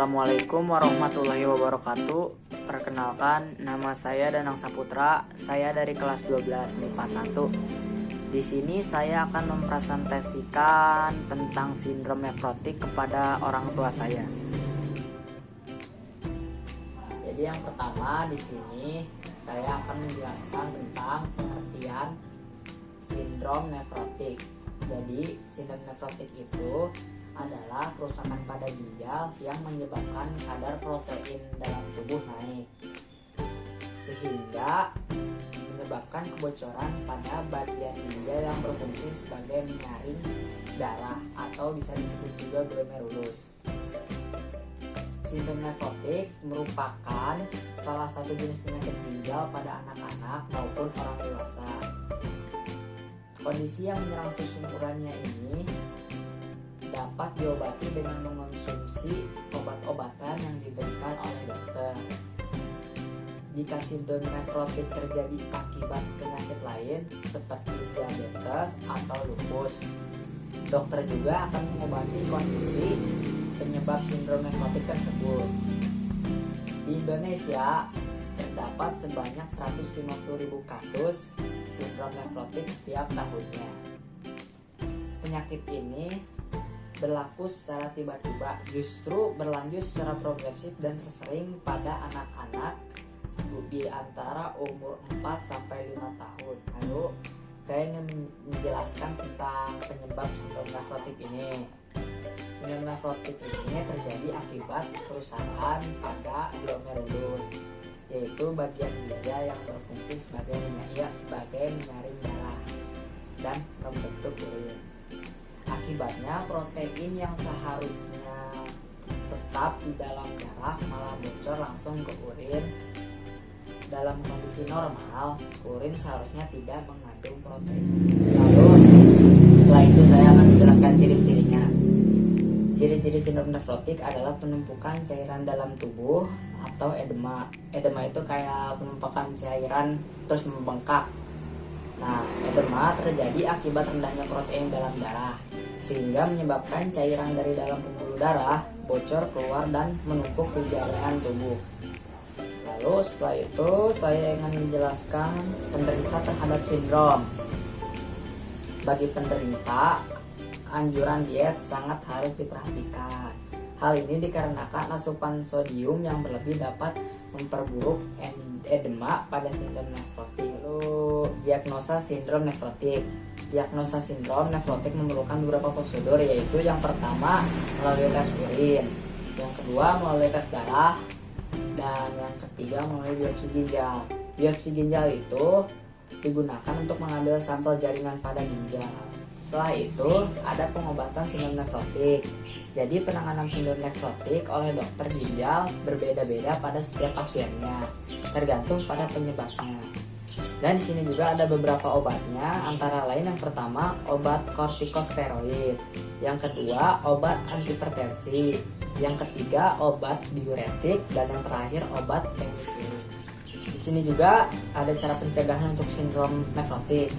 Assalamualaikum warahmatullahi wabarakatuh. Perkenalkan, nama saya Danang Saputra. Saya dari kelas 12 MIPA 1. Di sini saya akan mempresentasikan tentang sindrom nefrotik kepada orang tua saya. Jadi yang pertama di sini saya akan menjelaskan tentang pengertian sindrom nefrotik. Jadi sindrom nefrotik itu adalah kerusakan pada ginjal yang menyebabkan kadar protein dalam tubuh naik, sehingga menyebabkan kebocoran pada bagian ginjal yang berfungsi sebagai menyaring darah atau bisa disebut juga glomerulus. Sindrom nefrotik merupakan salah satu jenis penyakit ginjal pada anak-anak maupun orang dewasa. Kondisi yang menyerang susun urannya ini dapat diobati dengan mengonsumsi obat-obatan yang diberikan oleh dokter. Jika sindrom nefrotik terjadi akibat penyakit lain seperti diabetes atau lupus, dokter juga akan mengobati kondisi penyebab sindrom nefrotik tersebut. Di Indonesia terdapat sebanyak 150.000 kasus sindrom nefrotik setiap tahunnya. Penyakit ini berlaku secara tiba-tiba, justru berlanjut secara progresif dan tersering pada anak-anak di antara umur 4-5 tahun. Lalu saya ingin menjelaskan tentang penyebab sindrom nefrotik ini. Sindrom nefrotik ini terjadi akibat kerusakan pada glomerulus, yaitu bagian ginjal yang berfungsi sebagai menyaring darah dan membentuk urin. Akibatnya protein yang seharusnya tetap di dalam darah malah bocor langsung ke urin. Dalam kondisi normal, urin seharusnya tidak mengandung protein. Lalu setelah itu saya akan menjelaskan ciri-cirinya. Ciri-ciri sindrom nefrotik adalah penumpukan cairan dalam tubuh atau edema. Edema itu kayak penumpukan cairan terus membengkak. Nah, edema terjadi akibat rendahnya protein dalam darah, sehingga menyebabkan cairan dari dalam pembuluh darah bocor keluar dan menumpuk di jaringan tubuh. Lalu setelah itu saya ingin menjelaskan penderita terhadap sindrom. Bagi penderita, anjuran diet sangat harus diperhatikan. Hal ini dikarenakan asupan sodium yang berlebih dapat memperburuk edema pada sindrom nefrotik. Lalu diagnosa sindrom nefrotik. Diagnosa sindrom nefrotik memerlukan beberapa prosedur, yaitu yang pertama melalui tes urin, yang kedua melalui tes darah, dan yang ketiga melalui biopsi ginjal. Biopsi ginjal itu digunakan untuk mengambil sampel jaringan pada ginjal. Setelah itu ada pengobatan sindrom nefrotik. Jadi penanganan sindrom nefrotik oleh dokter ginjal berbeda-beda pada setiap pasiennya, tergantung pada penyebabnya. Dan di sini juga ada beberapa obatnya, antara lain yang pertama obat kortikosteroid, yang kedua obat antihipertensi, yang ketiga obat diuretik, dan yang terakhir obat penisilin. Di sini juga ada cara pencegahan untuk sindrom nefrotik.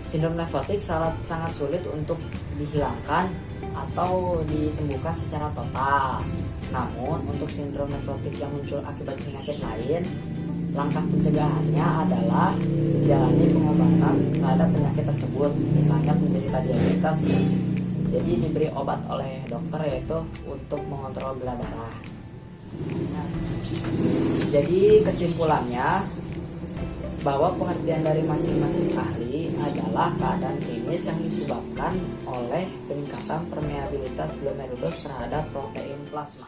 Sindrom nefrotik sangat sulit untuk dihilangkan atau disembuhkan secara total. Namun untuk sindrom nefrotik yang muncul akibat penyakit lain, langkah pencegahannya adalah menjalani pengobatan terhadap penyakit tersebut. Misalnya penderita diabetes, jadi diberi obat oleh dokter, yaitu untuk mengontrol gula darah. Jadi kesimpulannya, bahwa pengertian dari masing-masing ahli adalah keadaan klinis yang disebabkan oleh peningkatan permeabilitas glomerulus terhadap protein plasma.